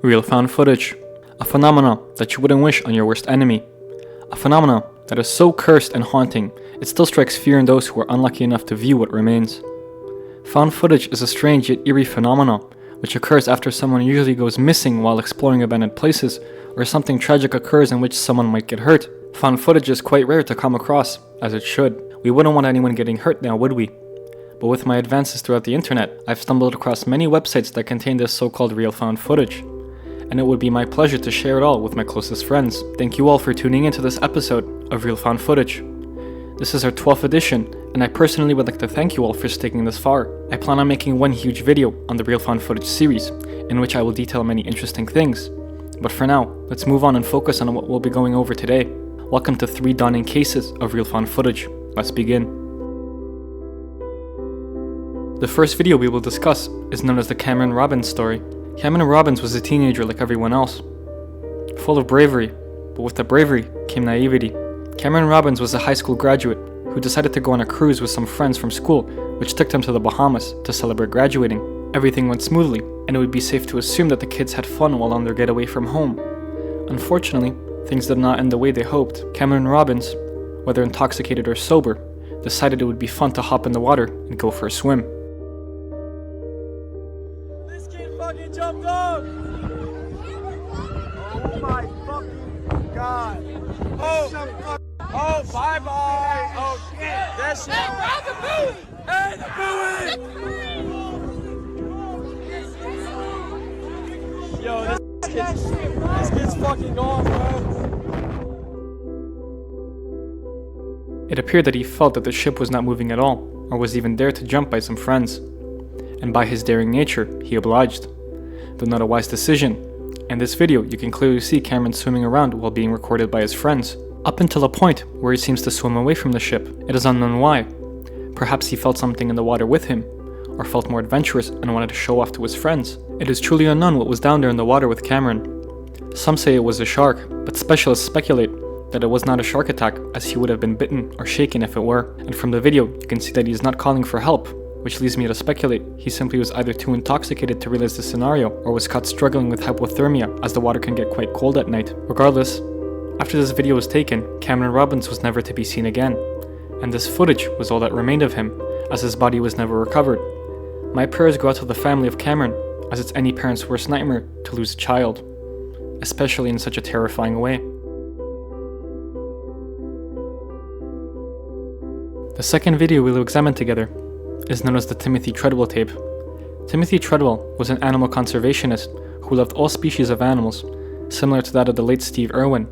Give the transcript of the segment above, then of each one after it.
Real found footage. A phenomenon that you wouldn't wish on your worst enemy. A phenomenon that is so cursed and haunting, it still strikes fear in those who are unlucky enough to view what remains. Found footage is a strange yet eerie phenomenon, which occurs after someone usually goes missing while exploring abandoned places, or something tragic occurs in which someone might get hurt. Found footage is quite rare to come across, as it should. We wouldn't want anyone getting hurt now, would we? But with my advances throughout the internet, I've stumbled across many websites that contain this so-called real found footage. And it would be my pleasure to share it all with my closest friends. Thank you all for tuning into this episode of Real Found Footage. This is our 12th edition, and I personally would like to thank you all for sticking this far. I plan on making one huge video on the Real Found Footage series, in which I will detail many interesting things. But for now, let's move on and focus on what we'll be going over today. Welcome to 3 dawning cases of real found footage. Let's begin. The first video we will discuss is known as the Cameron Robbins story. Cameron Robbins was a teenager like everyone else, full of bravery, but with the bravery came naivety. Cameron Robbins was a high school graduate who decided to go on a cruise with some friends from school, which took them to the Bahamas to celebrate graduating. Everything went smoothly, and it would be safe to assume that the kids had fun while on their getaway from home. Unfortunately, things did not end the way they hoped. Cameron Robbins, whether intoxicated or sober, decided it would be fun to hop in the water and go for a swim. This kid fucking jumped off! Oh my fucking god! Oh, bye-bye! Oh shit! That shit! Hey, grab the buoy! Hey, the buoy! Yo, this kid's fucking gone, bro. It appeared that he felt that the ship was not moving at all, or was even there to jump by some friends. And by his daring nature, he obliged. Though not a wise decision. In this video, you can clearly see Cameron swimming around while being recorded by his friends. Up until a point where he seems to swim away from the ship, it is unknown why. Perhaps he felt something in the water with him, or felt more adventurous and wanted to show off to his friends. It is truly unknown what was down there in the water with Cameron. Some say it was a shark, but specialists speculate that it was not a shark attack, as he would have been bitten or shaken if it were. And from the video, you can see that he is not calling for help, which leads me to speculate he simply was either too intoxicated to realize the scenario, or was caught struggling with hypothermia, as the water can get quite cold at night. Regardless, after this video was taken, Cameron Robbins was never to be seen again, and this footage was all that remained of him, as his body was never recovered. My prayers go out to the family of Cameron, as it's any parent's worst nightmare to lose a child, especially in such a terrifying way. The second video we will examine together is known as the Timothy Treadwell tape. Timothy Treadwell was an animal conservationist who loved all species of animals, similar to that of the late Steve Irwin,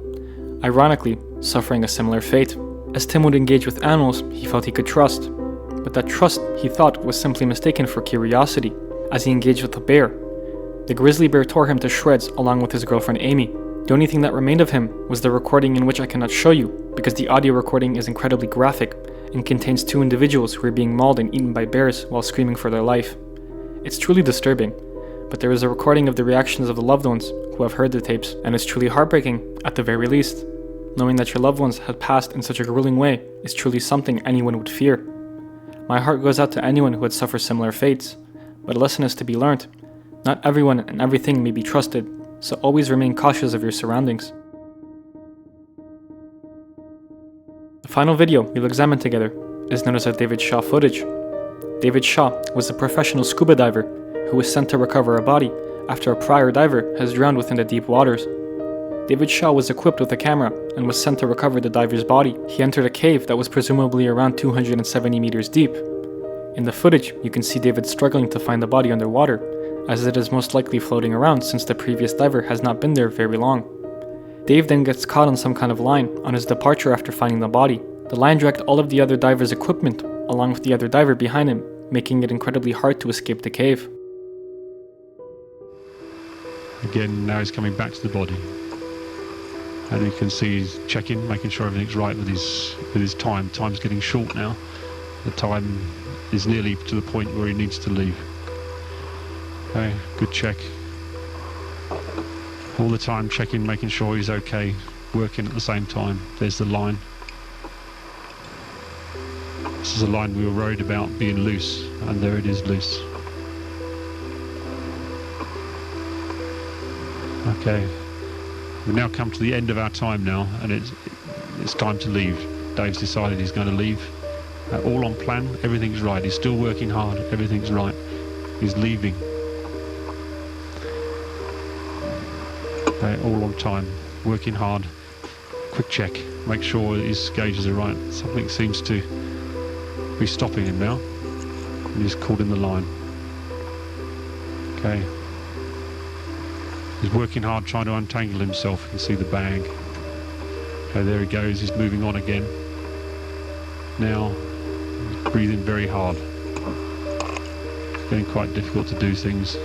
ironically suffering a similar fate. As Tim would engage with animals he felt he could trust, but that trust he thought was simply mistaken for curiosity. As he engaged with a bear, the grizzly bear tore him to shreds along with his girlfriend Amy. The only thing that remained of him was the recording, in which I cannot show you because the audio recording is incredibly graphic and contains 2 individuals who are being mauled and eaten by bears while screaming for their life. It's truly disturbing, but there is a recording of the reactions of the loved ones who have heard the tapes, and it's truly heartbreaking at the very least. Knowing that your loved ones had passed in such a grueling way is truly something anyone would fear. My heart goes out to anyone who had suffered similar fates, but a lesson is to be learned. Not everyone and everything may be trusted, so always remain cautious of your surroundings. The final video we'll examine together is known as the David Shaw footage. David Shaw was a professional scuba diver who was sent to recover a body after a prior diver has drowned within the deep waters. David Shaw was equipped with a camera and was sent to recover the diver's body. He entered a cave that was presumably around 270 meters deep. In the footage, you can see David struggling to find the body underwater, as it is most likely floating around since the previous diver has not been there very long. Dave then gets caught on some kind of line on his departure after finding the body. The line dragged all of the other diver's equipment along with the other diver behind him, making it incredibly hard to escape the cave. Again, now he's coming back to the body. And you can see he's checking, making sure everything's right with his time. Time's getting short now. The time is nearly to the point where he needs to leave. Okay, good check. All the time checking, making sure he's okay, working at the same time. There's the line. This is a line we were worried about being loose, and there it is loose. Okay, we've now come to the end of our time now, and it's time to leave. Dave's decided he's going to leave. All on plan, everything's right. He's still working hard, everything's right. He's leaving. Okay, all on time, working hard. Quick check, make sure his gauges are right. Something seems to be stopping him now. He's caught in the line. Okay. He's working hard trying to untangle himself. You can see the bag. Okay, there he goes. He's moving on again. Now, he's breathing very hard. It's getting quite difficult to do things.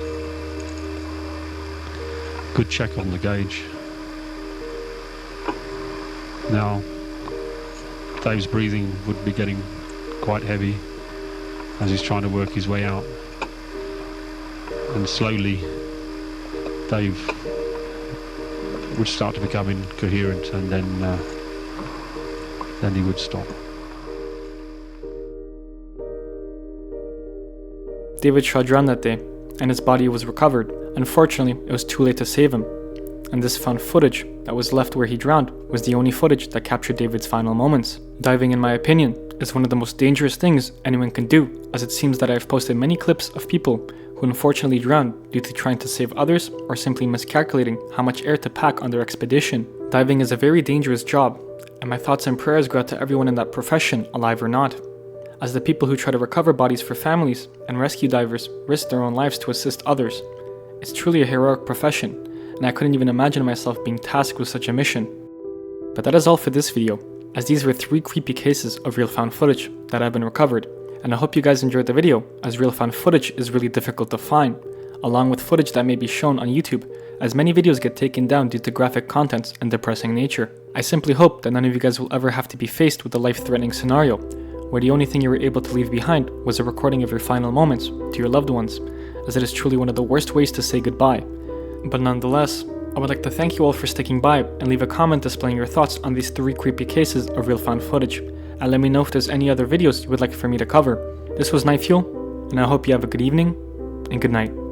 Good check on the gauge. Now, Dave's breathing would be getting quite heavy as he's trying to work his way out. And slowly, Dave would start to become incoherent, and then he would stop. David Shaw drowned that day, and his body was recovered. Unfortunately, it was too late to save him, and this found footage that was left where he drowned was the only footage that captured David's final moments. Diving, in my opinion, is one of the most dangerous things anyone can do, as it seems that I have posted many clips of people who unfortunately drowned due to trying to save others or simply miscalculating how much air to pack on their expedition. Diving is a very dangerous job, and my thoughts and prayers go out to everyone in that profession, alive or not, as the people who try to recover bodies for families and rescue divers risk their own lives to assist others. It's truly a heroic profession, and I couldn't even imagine myself being tasked with such a mission. But that is all for this video, as these were 3 creepy cases of real found footage that have been recovered, and I hope you guys enjoyed the video, as real found footage is really difficult to find, along with footage that may be shown on YouTube, as many videos get taken down due to graphic contents and depressing nature. I simply hope that none of you guys will ever have to be faced with a life-threatening scenario, where the only thing you were able to leave behind was a recording of your final moments to your loved ones, as it is truly one of the worst ways to say goodbye. But nonetheless, I would like to thank you all for sticking by and leave a comment displaying your thoughts on these 3 creepy cases of real found footage, and let me know if there's any other videos you would like for me to cover. This was Nightfuel, and I hope you have a good evening and good night.